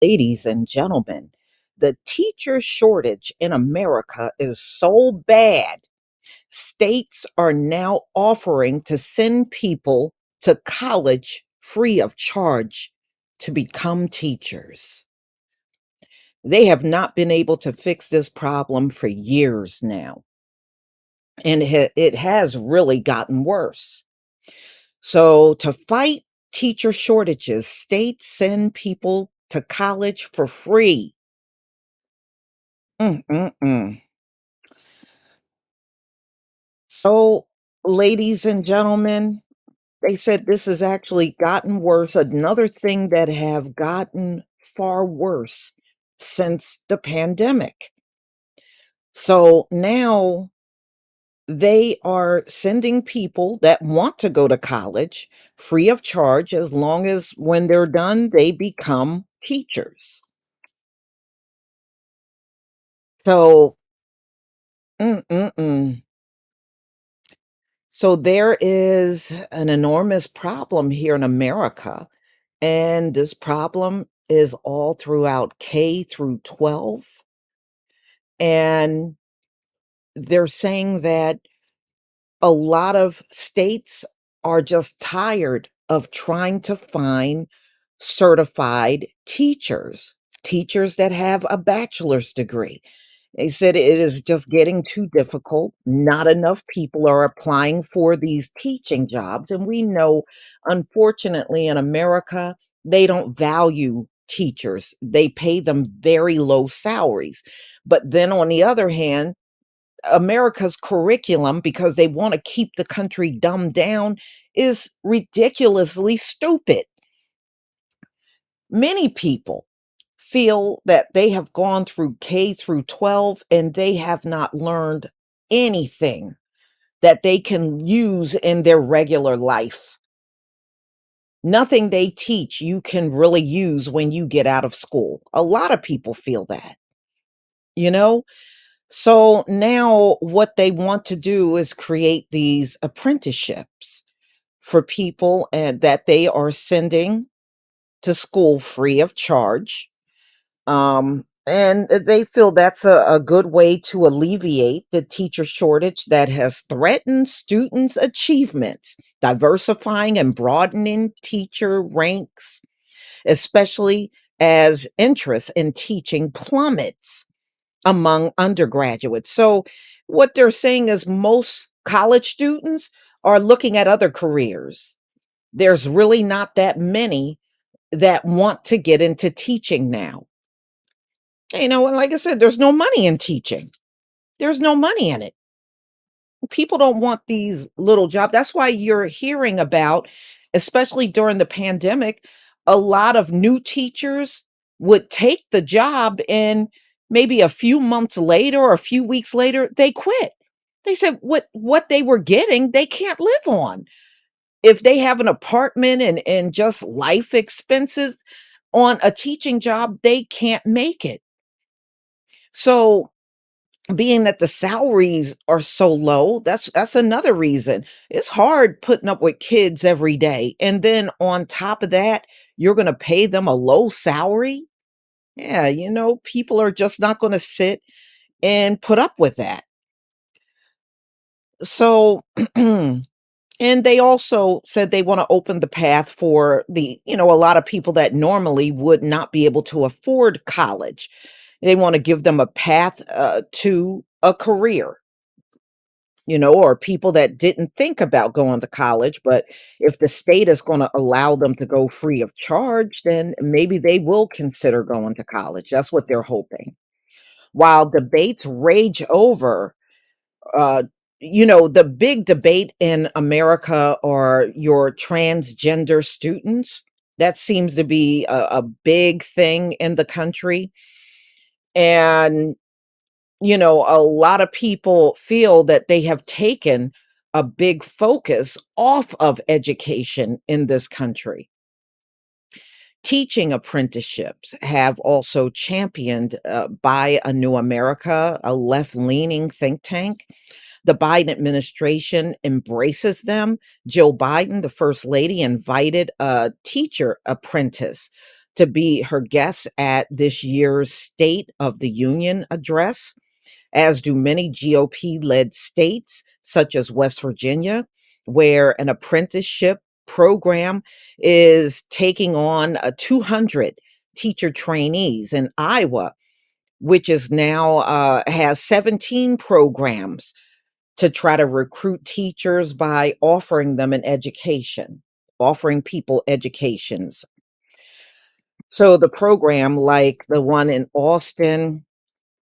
Ladies and gentlemen, the teacher shortage in America is so bad. States are now offering to send people to college free of charge to become teachers. They have not been able to fix this problem for years now, and it has really gotten worse. So, to fight teacher shortages, states send people to college for free. Mm-mm-mm. So, ladies and gentlemen, they said this has actually gotten worse. Another thing that have gotten far worse since the pandemic. So now they are sending people that want to go to college free of charge as long as when they're done, they become teachers. So, mm-mm-mm. So there is an enormous problem here in America. And this problem is all throughout K through 12. And they're saying that a lot of states are just tired of trying to find certified teachers, teachers that have a bachelor's degree. They said it is just getting too difficult. Not enough people are applying for these teaching jobs. And we know, unfortunately, in America, they don't value teachers, they pay them very low salaries. But then on the other hand, America's curriculum, because they want to keep the country dumbed down, is ridiculously stupid. Many people feel that they have gone through K through 12 and they have not learned anything that they can use in their regular life. Nothing they teach you can really use when you get out of school. A lot of people feel that, you know? So now what they want to do is create these apprenticeships for people and that they are sending to school free of charge. And they feel that's a good way to alleviate the teacher shortage that has threatened students' achievements, diversifying and broadening teacher ranks, especially as interest in teaching plummets among undergraduates. So, what they're saying is most college students are looking at other careers. There's really not that many that want to get into teaching now. And like I said, there's no money in teaching. There's no money in it. People don't want these little jobs. That's why you're hearing about, especially during the pandemic, a lot of new teachers would take the job and maybe a few months later or a few weeks later, they quit. They said what they were getting, they can't live on. If they have an apartment and just life expenses on a teaching job, they can't make it. So, being that the salaries are so low, that's another reason. It's hard putting up with kids every day, and then on top of that, you're gonna pay them a low salary? Yeah, people are just not gonna sit and put up with that. So, and they also said they wanna open the path for a lot of people that normally would not be able to afford college. They wanna give them a path, to a career. Or people that didn't think about going to college, but if the state is gonna allow them to go free of charge, then maybe they will consider going to college. That's what they're hoping. While debates rage over, uh, the big debate in America are your transgender students. That seems to be a big thing in the country. And a lot of people feel that they have taken a big focus off of education in this country. Teaching apprenticeships have also championed by A New America, a left leaning think tank. The Biden administration embraces them. Joe Biden, the first lady, invited a teacher apprentice to be her guest at this year's State of the Union address, as do many GOP led states, such as West Virginia, where an apprenticeship program is taking on 200 teacher trainees, in Iowa, which is now has 17 programs to try to recruit teachers by offering them an education, offering people educations. So the program, like the one in Austin,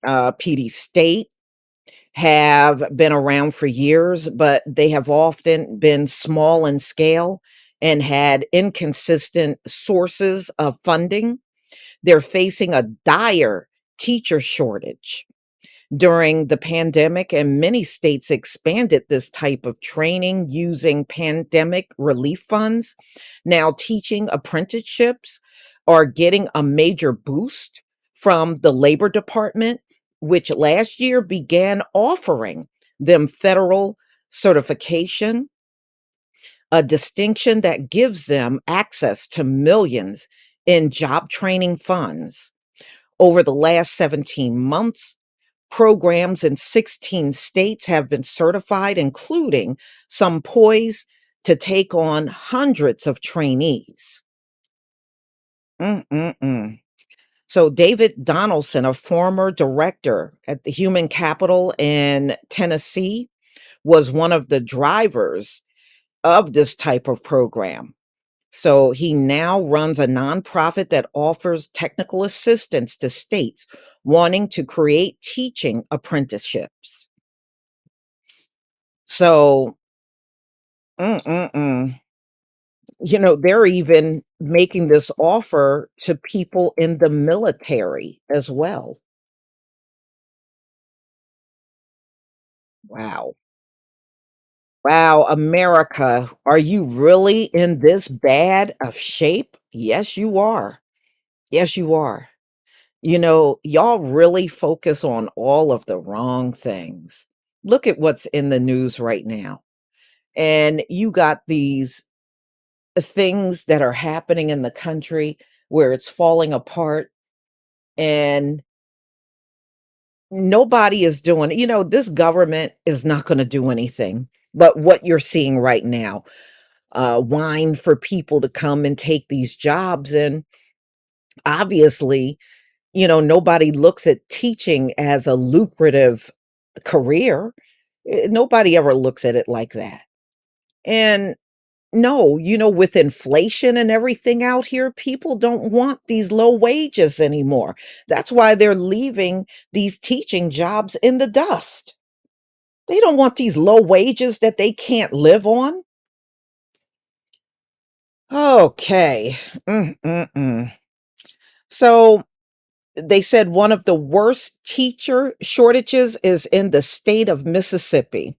PD State, have been around for years, but they have often been small in scale and had inconsistent sources of funding. They're facing a dire teacher shortage during the pandemic, and many states expanded this type of training using pandemic relief funds. Now, teaching apprenticeships are getting a major boost from the Labor Department, which last year began offering them federal certification, a distinction that gives them access to millions in job training funds. Over the last 17 months, programs in 16 states have been certified, including some poised to take on hundreds of trainees. Mm-mm-mm. So, David Donaldson, a former director at the Human Capital in Tennessee, was one of the drivers of this type of program. So, he now runs a nonprofit that offers technical assistance to states wanting to create teaching apprenticeships. So, mm-mm-mm. They're even making this offer to people in the military as well. Wow. Wow, America, are you really in this bad of shape? Yes, you are. Yes, you are. Y'all really focus on all of the wrong things. Look at what's in the news right now. And you got these things that are happening in the country where it's falling apart, and nobody is doing, this government is not going to do anything. But what you're seeing right now, whine for people to come and take these jobs. And obviously, nobody looks at teaching as a lucrative career. Nobody ever looks at it like that. And no, with inflation and everything out here, people don't want these low wages anymore. That's why they're leaving these teaching jobs in the dust. They don't want these low wages that they can't live on. Okay. Mm-mm-mm. So they said one of the worst teacher shortages is in the state of Mississippi,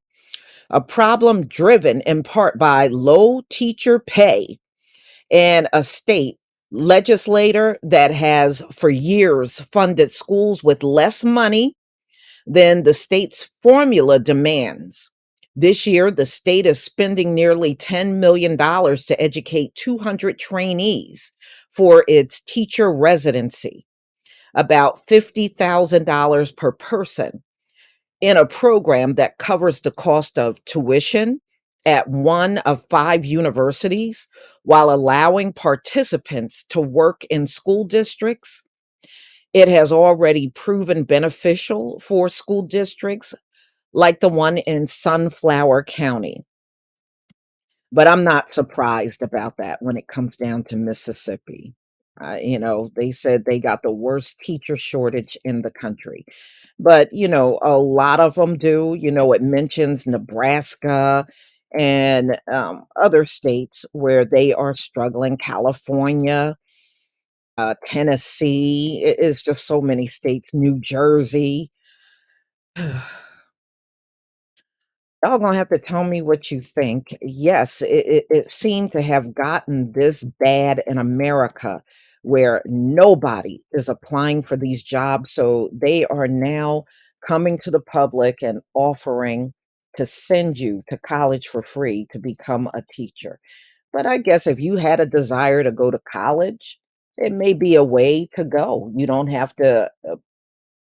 a problem driven in part by low teacher pay, and a state legislator that has for years funded schools with less money than the state's formula demands. This year, the state is spending nearly $10 million to educate 200 trainees for its teacher residency, about $50,000 per person, in a program that covers the cost of tuition at one of five universities while allowing participants to work in school districts. It has already proven beneficial for school districts like the one in Sunflower County. But I'm not surprised about that when it comes down to Mississippi. They said they got the worst teacher shortage in the country. But, a lot of them do. It mentions Nebraska and other states where they are struggling. California, Tennessee, it's just so many states, New Jersey. Y'all gonna have to tell me what you think. Yes, it seemed to have gotten this bad in America where nobody is applying for these jobs. So they are now coming to the public and offering to send you to college for free to become a teacher. But I guess if you had a desire to go to college, It may be a way to go. You don't have to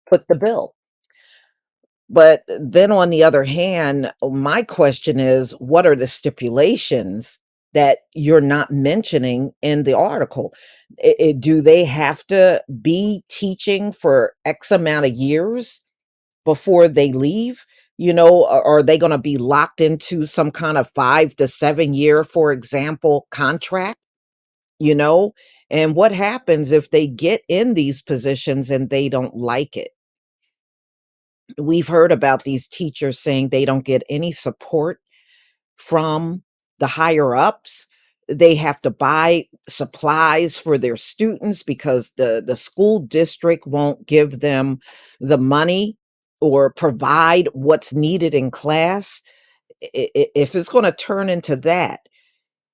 put the bill. But then on the other hand, my question is, what are the stipulations that you're not mentioning in the article? Do they have to be teaching for X amount of years before they leave? Are they going to be locked into some kind of 5 to 7 year, for example, contract? You know, and what happens if they get in these positions and they don't like it? We've heard about these teachers saying they don't get any support from the higher ups. They have to buy supplies for their students because the school district won't give them the money or provide what's needed in class. If it's going to turn into that,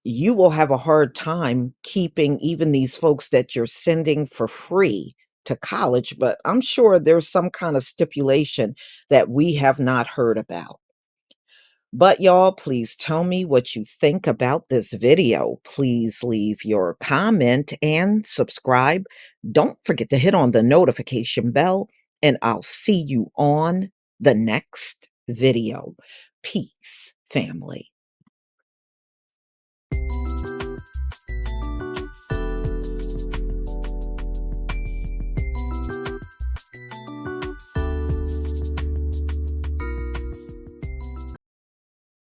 you will have a hard time keeping even these folks that you're sending for free to college, but I'm sure there's some kind of stipulation that we have not heard about. But y'all, please tell me what you think about this video. Please leave your comment and subscribe. Don't forget to hit on the notification bell, and I'll see you on the next video. Peace, family.